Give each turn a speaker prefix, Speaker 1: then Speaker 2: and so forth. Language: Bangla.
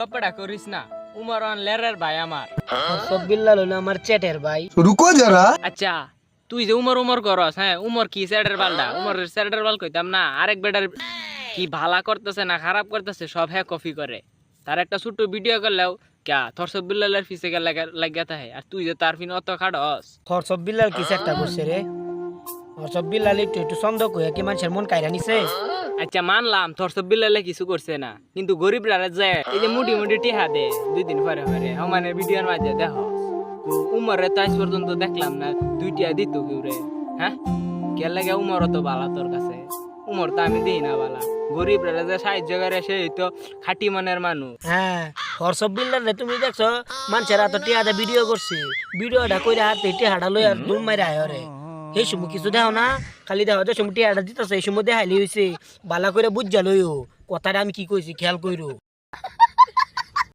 Speaker 1: কপড়া করিস না উমর অন লেরের ভাই আমার
Speaker 2: সব বিল্লাল হলো আমার চ্যাটের ভাই।
Speaker 3: रुको जरा।
Speaker 1: আচ্ছা তুই যে উমর উমর করস হ্যাঁ উমর কি স্যারের বালডা উমরের স্যারের বাল কইতাম না আরেক বেটার কি ভালা করতেছে না খারাপ করতেছে সব হ্যাঁ কপি করে তার একটা ছোট্ট ভিডিও করলেও ক্যা থরসব বিল্লালের ফিসে লাগিয়াতা হয় আর তুই যে তার ফিন অত খাড়স
Speaker 2: সব বিল্লাল কিছু একটা করছে রে। সব বিল্লাল একটু একটু সন্দেহ কইয়া কি মানুষের মন কাইরা নিছে।
Speaker 1: আচ্ছা মানলাম থরসব বিল্লালে কিছু করছে না কিন্তু গরিবরা যে এই যে মুডি মুডি টিহা দে 2 দিন পরে পরে মানে ভিডিওর মাঝে দেখো উমরে তো আজ পর্যন্ত দেখলাম না 2টা দিত কেউ রে হ্যাঁ কে লাগে উমর তো বালা তোর কাছে উমর তো আমি দিই না বালা গরিবরা যে সাহায্য করে সেই তো খাঁটি মনের মানুষ
Speaker 2: হ্যাঁ সব বিল্লাল রে তুমি দেখছো মানুষের এত টিয়াদা ভিডিও করছে ভিডিওটা কইরা হাতে টিহাটা লই আর দুম মাইরা আয় রে। এই সময় কিছু দেখো না খালি দেখো যে সময় টিহাটা দিতেছে এই সময় দেখাইলে হইছে বালা করে বুঝা লইও কথাটা আমি কি কইছি খেয়াল কইরো।